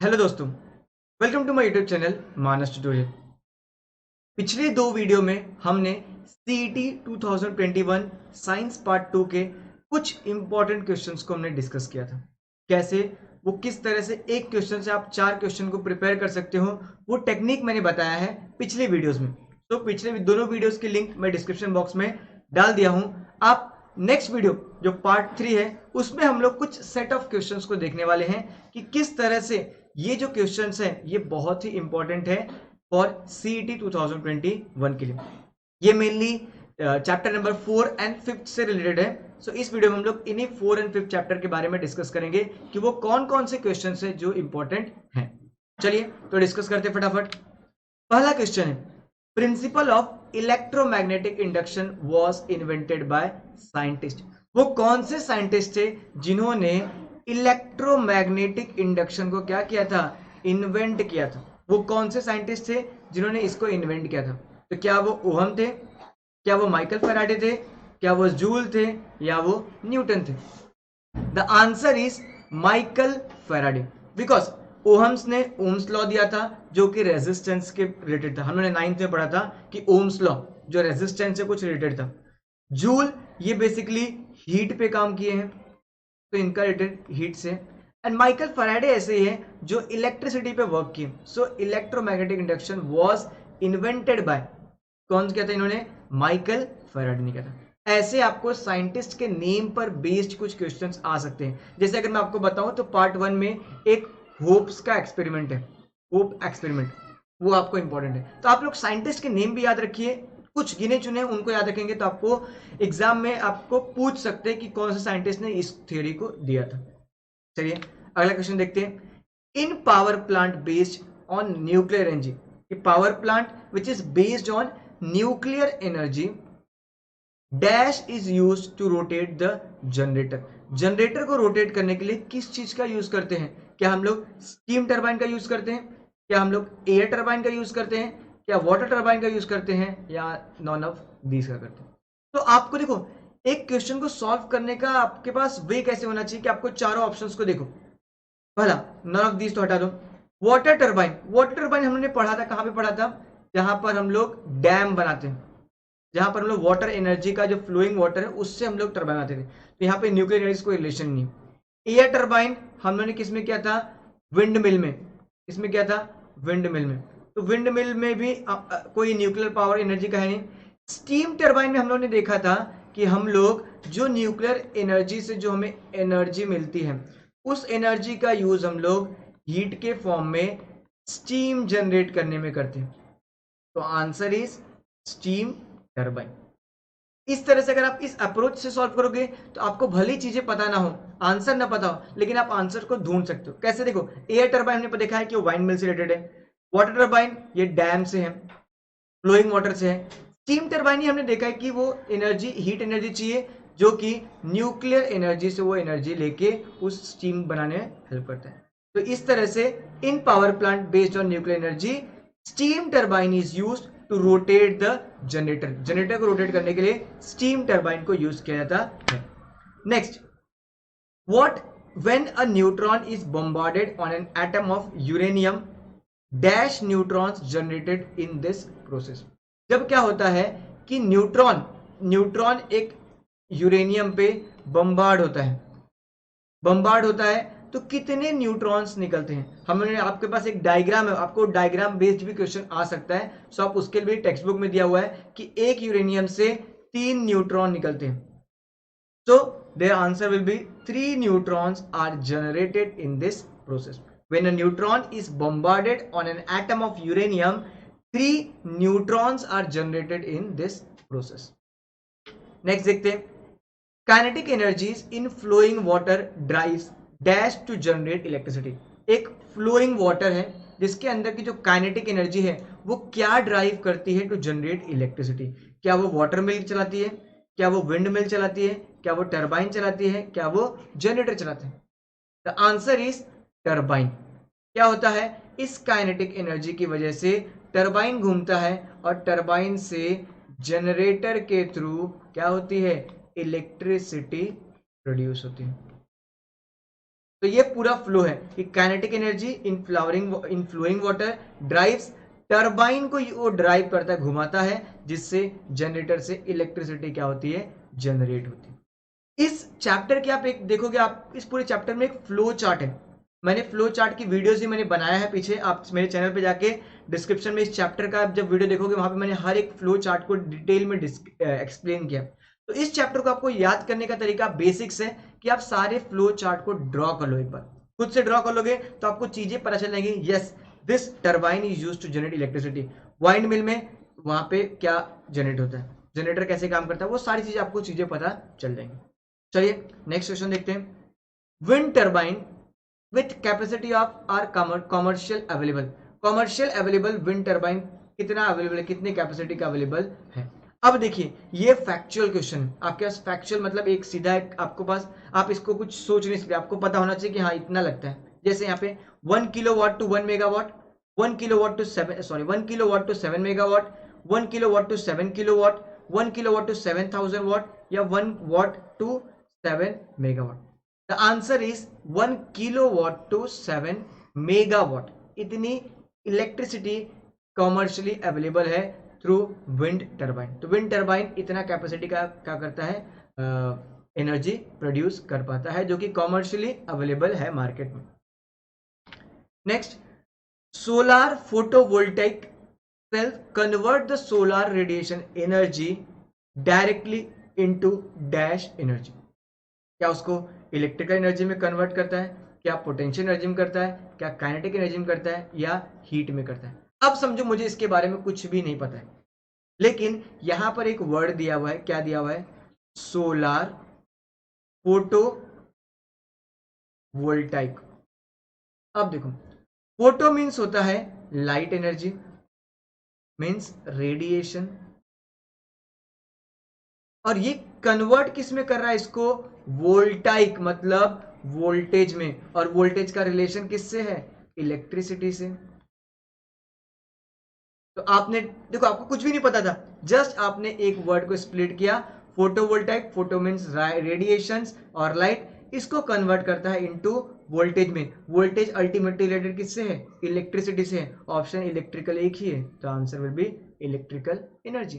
Hello दोस्तों, welcome to my YouTube channel Manas tutorial. पिछले दो वीडियो में हमने सीईटी 2021 साइंस पार्ट 2 के कुछ इंपॉर्टेंट क्वेश्चंस को हमने डिस्कस किया था। कैसे वो किस तरह से एक क्वेश्चन से आप 4 क्वेश्चन को प्रिपेयर कर सकते हो, वो टेक्निक मैंने बताया है पिछले वीडियोस में। तो पिछले दोनों वीडियोस की लिंक मैं डिस्क्रिप्शन बॉक्स में डाल दिया हूं। आप नेक्स्ट वीडियो जो पार्ट 3 है उसमें हम लोग कुछ सेट ऑफ क्वेश्चंस को देखने वाले हैं कि किस तरह से ये जो क्वेश्चंस हैं ये बहुत ही इंपॉर्टेंट है फॉर सीईटी 2021 के लिए। ये मेनली चैप्टर नंबर 4 एंड 5 से रिलेटेड है। सो इस वीडियो में हम लोग इन्हीं 4 एंड 5 चैप्टर के बारे में डिस्कस करेंगे कि वो कौन कौन से क्वेश्चंस हैं जो इंपॉर्टेंट हैं। चलिए तो डिस्कस करते हैं फटाफट। पहला क्वेश्चन है, principle of electromagnetic induction was invented by scientist. वो कौन से साइंटिस्ट थे जिन्होंने इलेक्ट्रोमैग्नेटिक इंडक्शन को क्या किया था, इन्वेंट किया था। वो कौन से साइंटिस्ट थे जिन्होंने इसको इन्वेंट किया था? तो क्या वो ओहम थे, क्या वो माइकल फैराडे थे, क्या वो जूल थे, या वो न्यूटन थे? The answer is Michael Faraday, because Ohm's ने ओम्स लॉ दिया था जो कि रेजिस्टेंस के रिलेटेड था। हमने 9th में पढ़ा था कि ओम्स लॉ जो रेजिस्टेंस से कुछ रिलेटेड था। जूल ये बेसिकली हीट पे काम किए हैं, तो इनका रिलेटेड हीट से। एंड माइकल फैराडे ऐसे ही है जो इलेक्ट्रिसिटी पे वर्क किए। So electromagnetic induction was invented by, कौन किया था इन्होंने? माइकल फैराडे ने किया था। ऐसे आपको साइंटिस्ट के नेम पर बेस्ड कुछ क्वेश्चंस आ सकते हैं। जैसे अगर मैं आपको बताऊं तो पार्ट 1 में एक होप्स का एक्सपेरिमेंट है, होप एक्सपेरिमेंट, वो आपको इंपॉर्टेंट है। तो आप लोग साइंटिस्ट के नेम भी याद रखिए, कुछ गिने चुने उनको याद रखेंगे तो आपको एग्जाम में आपको पूछ सकते हैं कि कौन से साइंटिस्ट ने इस थ्योरी को दिया था। चलिए अगला क्वेश्चन देखते हैं। In power plant based on nuclear energy, power plant which is based on nuclear energy dash is use to rotate the generator. Generator को रोटेट करने के लिए किस चीज का यूज करते हैं? क्या हम लोग स्टीम टरबाइन का यूज करते हैं, क्या हम लोग एयर टरबाइन का यूज करते हैं, क्या वाटर टरबाइन का यूज करते हैं, या नॉन ऑफ दीज का करते हैं? तो आपको देखो, एक क्वेश्चन को सॉल्व करने का आपके पास वे कैसे होना चाहिए कि आपको चारों ऑप्शंस को देखो। पहला, नॉन ऑफ दीज तो हटा दो। वाटर टरबाइन, वाटर टरबाइन हमने पढ़ा था, कहां पे पढ़ा था? जहां पर हम लोग डैम बनाते हैं, जहां पर हम लोग वाटर एनर्जी का जो फ्लोइंग वाटर है उससे हम लोग टरबाइन बनाते थे। तो यहाँ पे न्यूक्लियर एनर्जी कोई रिलेशन नहीं। एयर टरबाइन हम लोगों ने किस में किया था? विंड मिल में। इसमें क्या था? विंड मिल में। तो विंड मिल में भी कोई न्यूक्लियर पावर एनर्जी का है नहीं। स्टीम टरबाइन में हम लोग ने देखा था कि हम लोग जो न्यूक्लियर एनर्जी से जो हमें एनर्जी मिलती है उस एनर्जी का यूज हम लोग हीट के फॉर्म में स्टीम जनरेट करने में करते हैं। तो आंसर इज स्टीम टरबाइन। इस तरह से अगर आप इस अप्रोच से सॉल्व करोगे तो आपको भली चीजें पता ना हो, आंसर ना पता हो, लेकिन आप आंसर को ढूंढ सकते हो। कैसे? देखो, एयर टरबाइन हमने देखा है कि वो वाइंड मिल से रिलेटेड है। वाटर टरबाइन ये डैम से है, फ्लोइंग वाटर से है। स्टीम टरबाइन ही हमने देखा है कि वो एनर्जी, हीट एनर्जी चाहिए जो कि न्यूक्लियर एनर्जी से वो एनर्जी लेके उस स्टीम बनाने में हेल्प करता है। तो इस तरह से in power plant based on nuclear energy steam turbine is used to rotate the generator. Generator को रोटेट करने के लिए स्टीम टरबाइन को यूज किया जाता है। Next, what when a neutron is bombarded on an atom of uranium dash neutrons generated in this process. जब क्या होता है कि न्यूट्रॉन न्यूट्रॉन एक यूरेनियम पे बम्बार्ड होता है, बम्बार्ड होता है तो कितने न्यूट्रॉन्स निकलते हैं? हमने आपके पास एक डायग्राम है, आपको डायग्राम बेस्ड भी क्वेश्चन आ सकता है। सो आप उसके लिए टेक्स्ट बुक में दिया हुआ है कि एक यूरेनियम से 3 न्यूट्रॉन निकलते हैं। So their answer will be 3 neutrons are generated in this process. When a neutron is bombarded on an atom of uranium, 3 neutrons are generated in this process. Next देखते हैं, kinetic energies in flowing water drives dash to generate electricity. एक flowing water है जिसके अंदर की जो kinetic energy है वो क्या ड्राइव करती है टू जनरेट इलेक्ट्रिसिटी? क्या वो वाटर मिल चलाती है, क्या वो विंड मिल चलाती है, क्या वो टरबाइन चलाती है, क्या वो जनरेटर चलाते हैं? The answer is turbine. क्या होता है? इस काइनेटिक एनर्जी की वजह से टरबाइन घूमता है और टरबाइन से जनरेटर के थ्रू क्या होती है? इलेक्ट्रिसिटी प्रोड्यूस होती है। तो ये पूरा फ्लो है कि kinetic energy in flowing water drives turbine को, वो ड्राइव करता है, घुमाता है, जिससे जनरेटर से इलेक्ट्रिसिटी क्या होती है, जनरेट होती है। इस चैप्टर के आप एक देखोगे, आप इस पूरे चैप्टर में एक फ्लो चार्ट है। मैंने फ्लो चार्ट की वीडियोस भी मैंने बनाया है पीछे, आप मेरे चैनल पे जाके डिस्क्रिप्शन में इस चैप्टर का जब वीडियो देखोगे वहां पे मैंने हर एक फ्लो चार्ट को डिटेल में एक्सप्लेन किया। तो इस चैप्टर को आपको याद करने का तरीका बेसिक्स है कि आप सारे फ्लो चार्ट को ड्रॉ कर लो, एक बार खुद से ड्रॉ कर लोगे तो आपको चीजें पता चल जाएंगी। Yes, this turbine is used to generate electricity. Windmill में वहां पे क्या जनरेट होता है, जनरेटर कैसे काम करता है, वो सारी चीजें आपको चीजें पता चल जाएंगी। चलिए नेक्स्ट क्वेश्चन देखते हैं। Wind turbine with capacity of are commercial available. Commercial available wind turbine कितना अवेलेबल है, कितने कैपेसिटी का अवेलेबल है। अब देखिए ये फैक्चुअल क्वेश्चन है आपके पास। फैक्चुअल मतलब एक सीधा एक आपको पास, आप इसको कुछ सोच नहीं सकते, आपको पता होना चाहिए कि हाँ इतना लगता है। जैसे यहाँ पे 1 kilowatt to 1 megawatt, 1 kilowatt to 1 kilowatt to 7 megawatt, 1 kilowatt to 7 kilowatt, 1 kilowatt to 7000 watt, या 1 watt to 7 megawatt. The answer is 1 kilowatt to 7 megawatt. इतनी इलेक्ट्रिसिटी कमर्शियली अवेलेबल है थ्रू विंड टरबाइन। तो विंड टरबाइन इतना capacity का क्या करता है, energy produce कर पाता है, जो कि कमर्शियली अवेलेबल है मार्केट में। Next, solar photovoltaic cell convert the solar radiation energy directly into dash energy. क्या उसको इलेक्ट्रिकल एनर्जी में कन्वर्ट करता है, क्या पोटेंशियल एनर्जी में करता है, क्या काइनेटिक एनर्जी में करता है, या हीट में करता है। अब समझो मुझे इसके बारे में कुछ भी नहीं पता है, लेकिन यहां पर एक वर्ड दिया हुआ है, क्या दिया हुआ है, सोलार फोटो वोल्टाइक। अब देखो, फोटो मीन्स होता है लाइट एनर्जी, मीन्स रेडिएशन, और ये कन्वर्ट किस में कर रहा है इसको, वोल्टाइक मतलब वोल्टेज में, और वोल्टेज का रिलेशन किससे है, इलेक्ट्रिसिटी से। तो आपने देखो, आपको कुछ भी नहीं पता था, जस्ट आपने एक वर्ड को स्प्लिट किया, फोटोवोल्टाइक, फोटो मींस रेडिएशंस और लाइट, इसको कन्वर्ट करता है इनटू वोल्टेज में। वोल्टेज अल्टीमेटली रिलेटेड किससे है, इलेक्ट्रिसिटी से है। ऑप्शन इलेक्ट्रिकल एक ही है, तो answer will be electrical energy.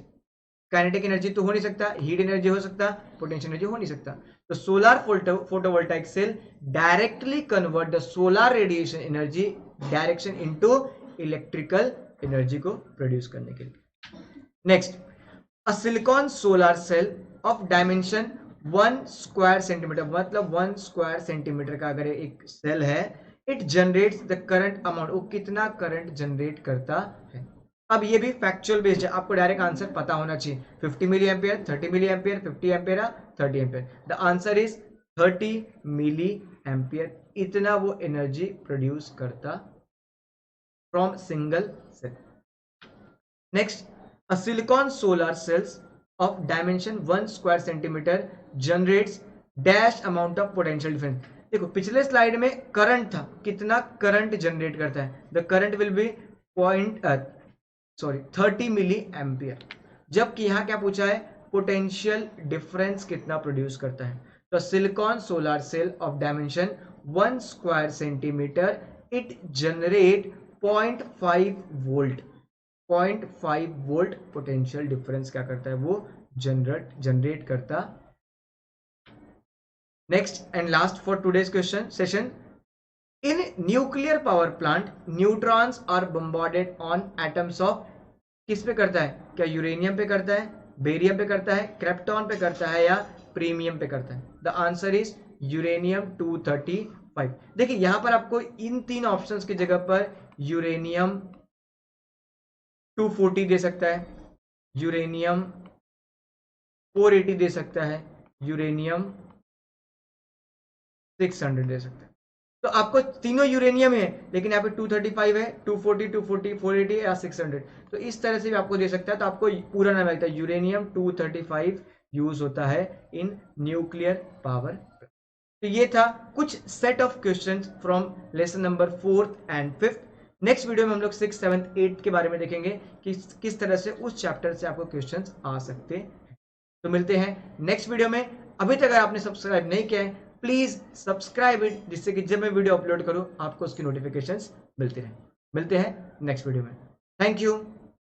Kinetic energy तो हो नहीं सकता, हीट एनर्जी हो सकता, पोटेंशियल एनर्जी हो नहीं सकता। तो solar photovoltaic cell directly convert the solar radiation energy direction into electrical energy को प्रोड्यूस करने के लिए। Next, a silicon solar cell of dimension 1 square centimetre, मतलब 1 स्क्वायर सेंटीमीटर का अगर एक सेल है, it generates the current amount, वो कितना करंट जनरेट करता है। अब ये भी फैक्चुअल बेस्ड है, आपको डायरेक्ट आंसर पता होना चाहिए। 50 milliampere, 30 milliampere, 50 ampere, 30 ampere. The answer is 30 milliampere. इतना वो एनर्जी प्रोड्यूस करता from single cell. Next, a silicon solar cells of dimension 1 square centimetre generates dash amount of potential difference. देखो पिछले slide में current था, कितना current generate करता है, the current will be 30 milliampere. जबकि यहां क्या पूछा है, पोटेंशियल डिफरेंस कितना प्रोड्यूस करता है। तो silicon solar cell of dimension 1 square centimetre, it generate 0.5 volt, 0.5 volt potential difference क्या करता है, वो जनरेट करता। Next and last for today's question session, in nuclear power plant neutrons are bombarded on atoms of, किस पे करता है, क्या यूरेनियम पे करता है, बेरियम पे करता है, क्रिप्टॉन पे करता है, या प्रीमियम पे करता है। The answer is uranium 235। देखिए यहां पर आपको इन तीन ऑप्शंस की जगह पर यूरेनियम 240 दे सकता है, यूरेनियम 480 दे सकता है, यूरेनियम 600 दे सकता है। तो आपको तीनों यूरेनियम है, लेकिन यहाँ पे 235 है, 240, 240, 480 या 600, तो इस तरह से भी आपको दे सकता है। तो आपको पूरा नाम लगता है यूरेनियम 235 यूज होता है इन न्यूक्लियर पावर। तो ये था कुछ set of questions from lesson number 4th and 5th। Next video में हम लोग 6th, 7th, 8th के बारे में देखेंगे कि किस तरह से उस चैप्टर से आपको क्वेश्चंस आ सकते हैं। तो मिलते हैं नेक्स्ट वीडियो में। अभी तक अगर आपने सब्सक्राइब नहीं किया है प्लीज सब्सक्राइब इट, जिससे कि जब मैं वीडियो अपलोड करूं आपको उसकी नोटिफिकेशंस मिलती रहे। मिलते हैं नेक्स्ट वीडियो में। Thank you.